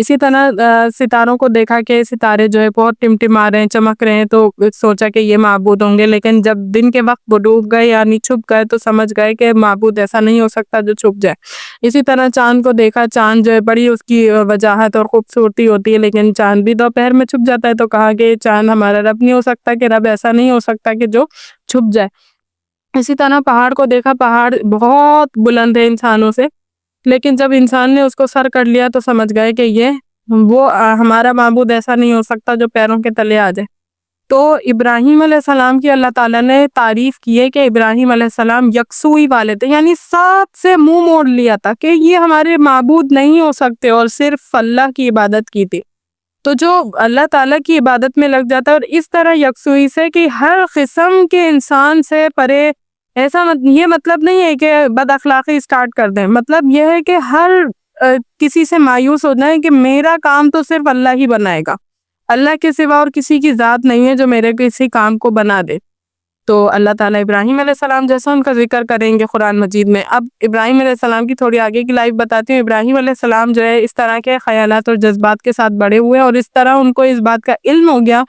اسی طرح ستاروں کو دیکھا کہ ستارے جو ہے بہت ٹمٹما رہے ہیں، چمک رہے ہیں، تو سوچا کہ یہ معبود ہوں گے، لیکن جب دن کے وقت وہ ڈوب گئے یعنی چھپ گئے تو سمجھ گئے کہ معبود ایسا نہیں ہو سکتا جو چھپ جائے۔ اسی طرح چاند کو دیکھا، چاند جو ہے بڑی اس کی وجاہت اور خوبصورتی ہوتی ہے، لیکن چاند بھی دوپہر میں چھپ جاتا ہے، تو کہا کہ چاند ہمارا رب نہیں ہو سکتا، کہ رب ایسا نہیں ہو سکتا کہ جو چھپ جائے۔ اسی طرح پہاڑ کو دیکھا، پہاڑ بہت بلند ہے انسانوں سے، لیکن جب انسان نے اس کو سر کر لیا تو سمجھ گئے کہ یہ ہمارا معبود ایسا نہیں ہو سکتا جو پیروں کے تلے آ جائے۔ تو ابراہیم علیہ السلام کی اللہ تعالیٰ نے تعریف کی ہے کہ ابراہیم علیہ السلام یکسوئی والے تھے، یعنی سب سے منہ موڑ لیا تھا کہ یہ ہمارے معبود نہیں ہو سکتے، اور صرف اللہ کی عبادت کی تھی۔ تو جو اللہ تعالیٰ کی عبادت میں لگ جاتا ہے اور اس طرح یکسوئی سے کہ ہر قسم کے انسان سے پرے، ایسا یہ مطلب نہیں ہے کہ بد اخلاقی اسٹارٹ کر دیں، مطلب یہ ہے کہ ہر کسی سے مایوس ہو جائیں کہ میرا کام تو صرف اللہ ہی بنائے گا، اللہ کے سوا اور کسی کی ذات نہیں ہے جو میرے کسی کام کو بنا دے۔ تو اللہ تعالیٰ ابراہیم علیہ السلام جیسا ان کا ذکر کریں گے قرآن مجید میں۔ اب ابراہیم علیہ السلام کی تھوڑی آگے کی لائف بتاتی ہوں۔ ابراہیم علیہ السلام جو ہے اس طرح کے خیالات اور جذبات کے ساتھ بڑے ہوئے، اور اس طرح ان کو اس بات کا علم ہو گیا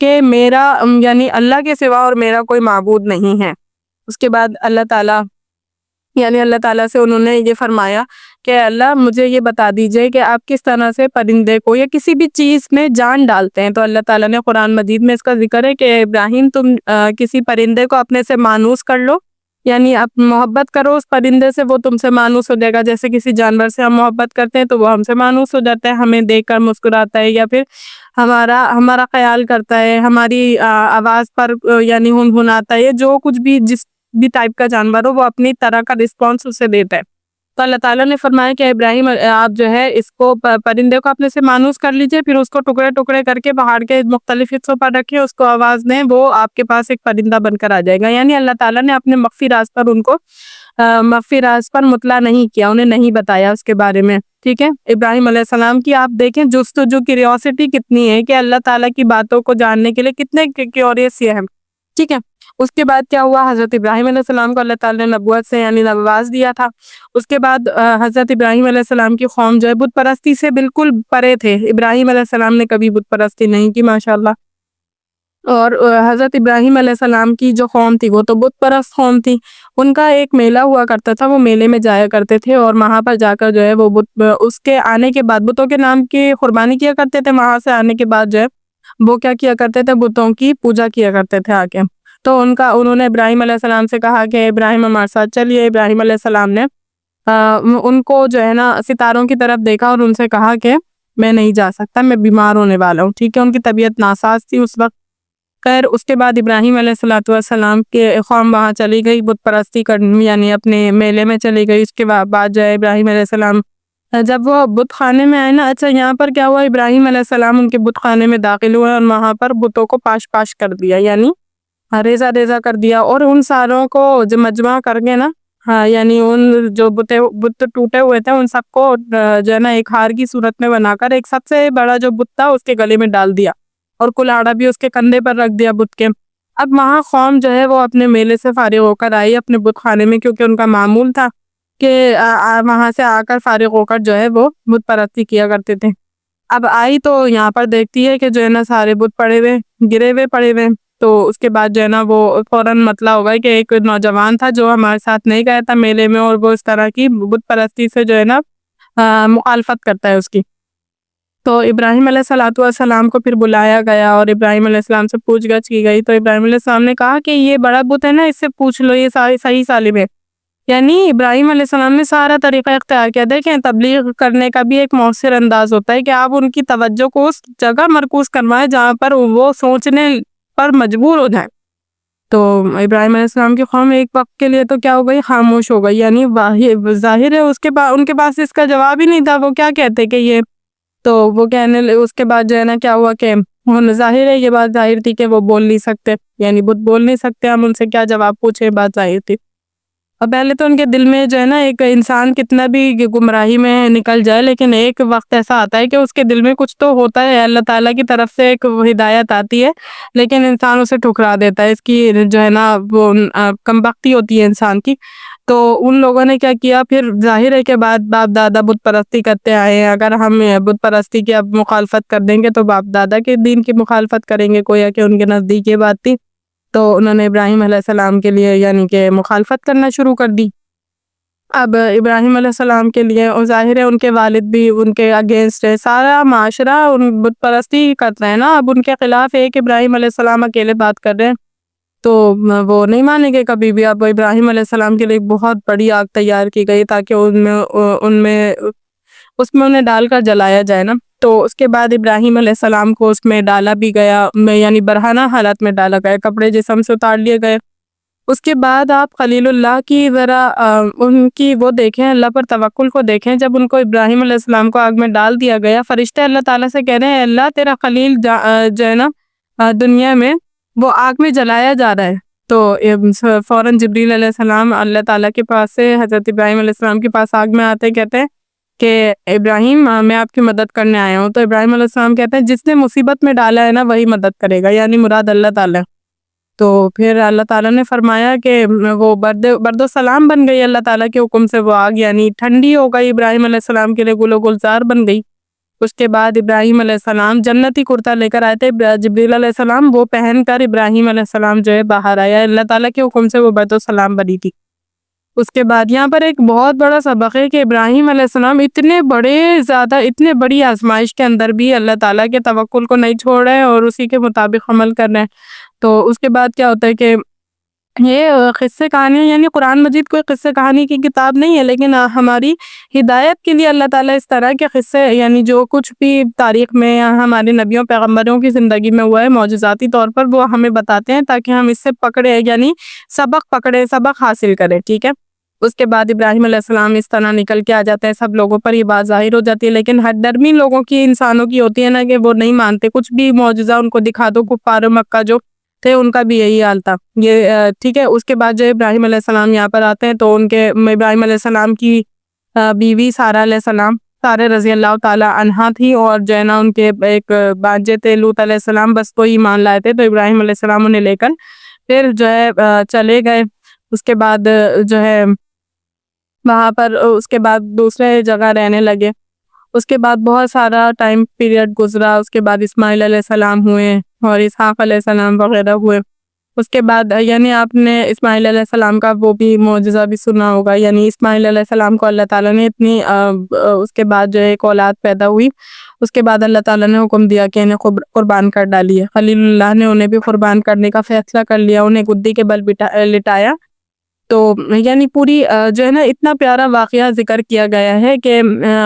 کہ میرا یعنی اللہ کے سوا اور میرا کوئی معبود نہیں ہے۔ اس کے بعد اللہ تعالیٰ سے انہوں نے یہ فرمایا کہ اللہ مجھے یہ بتا دیجئے کہ آپ کس طرح سے پرندے کو یا کسی بھی چیز میں جان ڈالتے ہیں۔ تو اللہ تعالیٰ نے قرآن مجید میں اس کا ذکر ہے کہ ابراہیم تم کسی پرندے کو اپنے سے مانوس کر لو، یعنی آپ محبت کرو اس پرندے سے، وہ تم سے مانوس ہو جائے گا۔ جیسے کسی جانور سے ہم محبت کرتے ہیں تو وہ ہم سے مانوس ہو جاتا ہے، ہمیں دیکھ کر مسکراتا ہے، یا پھر ہمارا خیال کرتا ہے، ہماری آواز پر یعنی ہنہناتا ہے، جو کچھ بھی جس بھی ٹائپ کا جانور ہو وہ اپنی طرح کا رسپانس اسے دیتا ہے۔ تو اللہ تعالیٰ نے فرمایا کہ ابراہیم آپ جو ہے اس کو پرندے کو اپنے سے مانوس کر لیجئے، پھر اس کو ٹکڑے ٹکڑے کر کے پہاڑ کے مختلف حصوں پر رکھیں، اس کو آواز دیں، وہ آپ کے پاس ایک پرندہ بن کر آ جائے گا۔ یعنی اللہ تعالیٰ نے اپنے مخفی راز پر ان کو مخفی راز پر مطلع نہیں کیا، انہیں نہیں بتایا اس کے بارے میں، ٹھیک ہے۔ ابراہیم علیہ السلام کی آپ دیکھیں جستجو کیوریوسٹی کتنی ہے کہ اللہ تعالیٰ کی باتوں کو جاننے کے لیے کتنے کیوریس یہ ہیں، ٹھیک ہے۔ اس کے بعد کیا ہوا، حضرت ابراہیم علیہ السلام کو اللہ تعالیٰ نے نبوت سے یعنی نواز دیا تھا۔ اس کے بعد حضرت ابراہیم علیہ السلام کی قوم جو ہے بت پرستی سے بالکل پرے تھے، ابراہیم علیہ السلام نے کبھی بت پرستی نہیں کی ماشاءاللہ۔ اور حضرت ابراہیم علیہ السلام کی جو قوم تھی وہ تو بت پرست قوم تھی، ان کا ایک میلہ ہوا کرتا تھا، وہ میلے میں جایا کرتے تھے، اور وہاں پر جا کر جو ہے وہ اس کے آنے کے بعد بتوں کے نام کی قربانی کیا کرتے تھے، وہاں سے آنے کے بعد جو ہے وہ کیا کیا کرتے تھے، بتوں کی پوجا کیا کرتے تھے آ کے۔ تو انہوں نے ابراہیم علیہ السلام سے کہا کہ ابراہیم ہمارے ساتھ چلیے۔ ابراہیم علیہ السلام نے ان کو جو ہے نا ستاروں کی طرف دیکھا اور ان سے کہا کہ میں نہیں جا سکتا، میں بیمار ہونے والا ہوں، ٹھیک ہے۔ ان کی طبیعت ناساز تھی اس وقت۔ خیر اس کے بعد ابراہیم علیہ السلام کے قوم وہاں چلی گئی بت پرستی کرنے، یعنی اپنے میلے میں چلی گئی۔ اس کے بعد جو ہے ابراہیم علیہ السلام جب وہ بت خانے میں آئے نا، اچھا یہاں پر کیا ہوا، ابراہیم علیہ السلام ان کے بت خانے میں داخل ہوئے اور وہاں پر بتوں کو پاش پاش کر دیا، یعنی ریزہ ریزہ کر دیا، اور ان ساروں کو جو مجمع کر گئے نا، ہاں یعنی ان جو بت ٹوٹے ہوئے تھے ان سب کو جو ہے نا ایک ہار کی صورت میں بنا کر ایک سب سے بڑا جو بت تھا اس کے گلے میں ڈال دیا، اور کلاڑا بھی اس کے کندھے پر رکھ دیا بت کے۔ اب وہاں قوم جو ہے وہ اپنے میلے سے فارغ ہو کر آئی اپنے بت خانے میں، کیونکہ ان کا معمول تھا کہ وہاں سے آ کر فارغ ہو کر جو ہے وہ بت پرستی کیا کرتے تھے۔ اب آئی تو یہاں پر دیکھتی ہے کہ جو ہے نا سارے بت پڑے ہوئے گرے ہوئے پڑے ہوئے، تو اس کے بعد جو ہے نا وہ فوراً مطلع ہوگا کہ ایک نوجوان تھا جو ہمارے ساتھ نہیں گیا تھا میلے میں، اور وہ اس طرح کی بت پرستی سے جو ہے نا مخالفت کرتا ہے اس کی۔ تو ابراہیم علیہ السلام کو پھر بلایا گیا اور ابراہیم علیہ السلام سے پوچھ گچھ کی گئی، تو ابراہیم علیہ السلام نے کہا کہ یہ بڑا بت ہے نا، اس سے پوچھ لو، یہ صحیح سالم ہے۔ یعنی ابراہیم علیہ السلام نے سارا طریقہ اختیار کیا۔ دیکھیں تبلیغ کرنے کا بھی ایک مؤثر انداز ہوتا ہے کہ آپ ان کی توجہ کو اس جگہ مرکوز کروائیں جہاں پر وہ سوچنے پر مجبور ہو جائیں۔ تو ابراہیم علیہ السلام کی قوم ایک وقت کے لیے تو کیا ہو گئی، خاموش ہو گئی، یعنی ظاہر ہے ان کے پاس اس کا جواب ہی نہیں تھا، وہ کیا کہتے کہ یہ، تو وہ اس کے بعد جو ہے نا کیا ہوا کہ ظاہر ہے، یہ بات ظاہر تھی کہ وہ بول نہیں سکتے، یعنی بت بول نہیں سکتے، ہم ان سے کیا جواب پوچھے، بات ظاہر تھی۔ اور پہلے تو ان کے دل میں جو ہے نا ایک انسان کتنا بھی گمراہی میں نکل جائے لیکن ایک وقت ایسا آتا ہے کہ اس کے دل میں کچھ تو ہوتا ہے، اللہ تعالیٰ کی طرف سے ایک ہدایت آتی ہے لیکن انسان اسے ٹھکرا دیتا ہے، اس کی جو ہے نا وہ کم بختی ہوتی ہے انسان کی۔ تو ان لوگوں نے کیا کیا، پھر ظاہر ہے کہ بعد باپ دادا بت پرستی کرتے آئے ہیں، اگر ہم بت پرستی کی اب مخالفت کر دیں گے تو باپ دادا کے دین کی مخالفت کریں گے، گویا کہ ان کے نزدیک یہ بات تھی۔ تو انہوں نے ابراہیم علیہ السلام کے لیے یعنی کہ مخالفت کرنا شروع کر دی۔ اب ابراہیم علیہ السلام کے لیے اور ظاہر ہے ان کے والد بھی ان کے اگینسٹ ہے، سارا معاشرہ ان بت پرستی کرتا ہے نا، اب ان کے خلاف ایک ابراہیم علیہ السلام اکیلے بات کر رہے ہیں تو وہ نہیں مانیں گے کبھی بھی۔ اب ابراہیم علیہ السلام کے لیے ایک بہت بڑی آگ تیار کی گئی تاکہ اس میں انہیں ڈال کر جلایا جائے نا۔ تو اس کے بعد ابراہیم علیہ السلام کو اس میں ڈالا بھی گیا، یعنی برہنہ حالت میں ڈالا گیا، کپڑے جسم سے اتار لیے گئے۔ اس کے بعد آپ خلیل اللہ کی ذرا ان کی وہ دیکھیں، اللہ پر توکل کو دیکھیں۔ جب ان کو ابراہیم علیہ السلام کو آگ میں ڈال دیا گیا، فرشتے اللہ تعالیٰ سے کہہ رہے ہیں اللہ تیرا خلیل جو ہے نا دنیا میں وہ آگ میں جلایا جا رہا ہے۔ تو فوراً جبریل علیہ السلام اللہ تعالیٰ کے پاس سے حضرت ابراہیم علیہ السلام کے پاس آگ میں آتے کہتے ہیں کہ ابراہیم میں آپ کی مدد کرنے آیا ہوں۔ تو ابراہیم علیہ السلام کہتے ہیں جس نے مصیبت میں ڈالا ہے نا وہی مدد کرے گا، یعنی مراد اللہ تعالیٰ۔ تو پھر اللہ تعالیٰ نے فرمایا کہ وہ برد و سلام بن گئی، اللہ تعالیٰ کے حکم سے وہ آگ یعنی ٹھنڈی ہو گئی، ابراہیم علیہ السلام کے لیے گل و گلزار بن گئی۔ اس کے بعد ابراہیم علیہ السلام جنتی کرتا لے کر آئے تھے، جبریل علیہ السلام وہ پہن کر ابراہیم علیہ السلام جو ہے باہر آیا، اللہ تعالیٰ کے حکم سے وہ برد و سلام بنی تھی۔ اس کے بعد یہاں پر ایک بہت بڑا سبق ہے کہ ابراہیم علیہ السلام اتنے بڑی آزمائش کے اندر بھی اللہ تعالیٰ کے توکل کو نہیں چھوڑ رہے اور اسی کے مطابق عمل کر رہے ہیں۔ تو اس کے بعد کیا ہوتا ہے کہ یہ قصے کہانی یعنی قرآن مجید کوئی قصے کہانی کی کتاب نہیں ہے، لیکن ہماری ہدایت کے لیے اللہ تعالیٰ اس طرح کے قصے یعنی جو کچھ بھی تاریخ میں یا ہمارے نبیوں پیغمبروں کی زندگی میں ہوا ہے معجزاتی طور پر وہ ہمیں بتاتے ہیں تاکہ ہم اس سے پکڑے یعنی سبق حاصل کریں، ٹھیک ہے۔ اس کے بعد ابراہیم علیہ السلام اس طرح نکل کے آ جاتے ہیں، سب لوگوں پر یہ بات ظاہر ہو جاتی ہے، لیکن ہر درمی لوگوں کی انسانوں کی ہوتی ہے نا کہ وہ نہیں مانتے، کچھ بھی معجزہ ان کو دکھا دو، کفار مکہ جو تھے ان کا بھی یہی حال تھا یہ ٹھیک ہے۔ اس کے بعد جو ابراہیم علیہ السلام یہاں پر آتے ہیں تو ان کے ابراہیم علیہ السلام کی بیوی سارہ علیہ السلام سارہ رضی اللہ تعالی عنہا تھی، اور جو ہے نا ان کے ایک بانجے تھے لوط علیہ السلام، بس وہ ایمان لائے تھے تو ابراہیم علیہ السلام انہیں لے کر پھر جو ہے چلے گئے۔ اس کے بعد جو ہے وہاں پر اس کے بعد دوسرے جگہ رہنے لگے۔ اس کے بعد بہت سارا ٹائم پیریڈ گزرا، اس کے بعد اسماعیل علیہ السلام ہوئے اور اسحاق علیہ السلام وغیرہ ہوئے۔ اس کے بعد یعنی آپ نے اسماعیل علیہ السلام کا وہ بھی معجزہ بھی سنا ہوگا، یعنی اسماعیل علیہ السلام کو اللہ تعالیٰ نے اتنی اس کے بعد جو ہے ایک اولاد پیدا ہوئی، اس کے بعد اللہ تعالیٰ نے حکم دیا کہ انہیں قربان کر ڈالیے۔ خلیل اللہ نے انہیں بھی قربان کرنے کا فیصلہ کر لیا، انہیں گدی کے بل لٹایا۔ تو یعنی پوری جو ہے نا اتنا پیارا واقعہ ذکر کیا گیا ہے کہ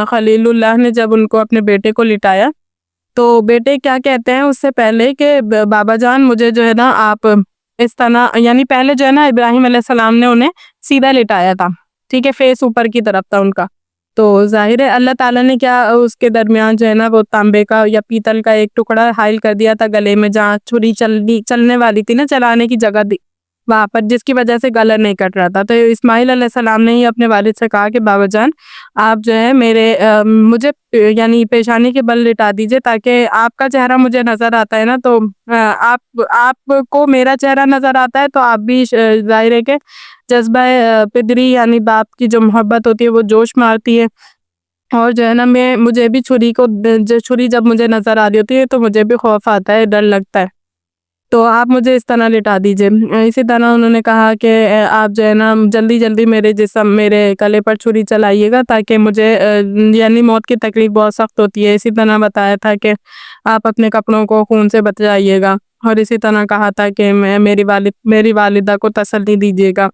خلیل اللہ نے جب ان کو اپنے بیٹے کو لٹایا تو بیٹے کیا کہتے ہیں اس سے پہلے کہ بابا جان مجھے جو ہے نا آپ اس طرح یعنی پہلے جو ہے نا ابراہیم علیہ السلام نے انہیں سیدھا لٹایا تھا، ٹھیک ہے، فیس اوپر کی طرف تھا ان کا۔ تو ظاہر ہے اللہ تعالیٰ نے کیا اس کے درمیان جو ہے نا وہ تانبے کا یا پیتل کا ایک ٹکڑا حائل کر دیا تھا گلے میں، جہاں چھری چلنے والی تھی نا، چلانے کی جگہ دی وہاں پر، جس کی وجہ سے گلا نہیں کٹ رہا تھا۔ تو اسماعیل علیہ السلام نے ہی اپنے والد سے کہا کہ بابا جان آپ جو ہے مجھے یعنی پیشانی کے بل لٹا دیجئے تاکہ آپ کا چہرہ مجھے نظر آتا ہے نا، تو آپ کو میرا چہرہ نظر آتا ہے تو آپ بھی ظاہر ہے کہ جذبہ پدری یعنی باپ کی جو محبت ہوتی ہے وہ جوش مارتی ہے، اور جو ہے نا مجھے بھی چھری جب مجھے نظر آ رہی ہوتی ہے تو مجھے بھی خوف آتا ہے، ڈر لگتا ہے، تو آپ مجھے اس طرح لٹا دیجئے۔ اسی طرح انہوں نے کہا کہ آپ جو ہے نا جلدی میرے گلے پر چھری چلائیے گا تاکہ مجھے یعنی موت کی تکلیف بہت سخت ہوتی ہے۔ اسی طرح بتایا تھا کہ آپ اپنے کپڑوں کو خون سے بچائیے گا، اور اسی طرح کہا تھا کہ میری والدہ کو تسلی دیجیے گا۔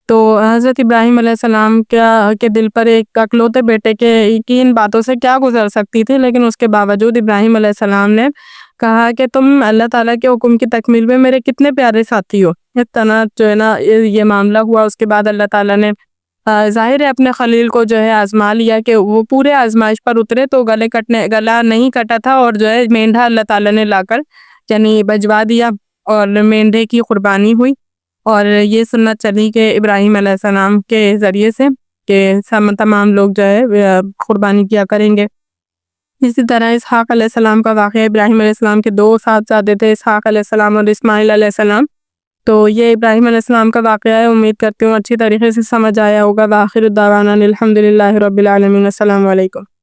تو حضرت ابراہیم علیہ السلام کے دل پر ایک اکلوتے بیٹے کی ان باتوں سے کیا گزر سکتی تھی، لیکن اس کے باوجود ابراہیم علیہ السلام نے کہا کہ تم اللہ تعالیٰ کے حکم کی تکمیل میں میرے کتنے پیارے ساتھی ہو۔ اس طرح جو ہے نا یہ معاملہ ہوا۔ اس کے بعد اللہ تعالیٰ نے ظاہر ہے اپنے خلیل کو جو ہے آزما لیا کہ وہ پورے آزمائش پر اترے تو گلا نہیں کٹا تھا، اور جو ہے مینڈھا اللہ تعالیٰ نے لا کر یعنی بجوا دیا اور مینڈھے کی قربانی ہوئی، اور یہ سنت چلی کہ ابراہیم علیہ السلام کے ذریعے سے کہ تمام لوگ جو ہے قربانی کیا کریں گے۔ اسی طرح اسحاق علیہ السلام کا واقعہ، ابراہیم علیہ السلام کے 2 صاحبزادے تھے، اسحاق علیہ السلام اور اسماعیل علیہ السلام۔ تو یہ ابراہیم علیہ السلام کا واقعہ ہے۔ امید کرتی ہوں اچھی طریقے سے سمجھ آیا ہوگا۔ وآخر دعوانا الحمد للہ رب العالمین۔ السلام علیکم۔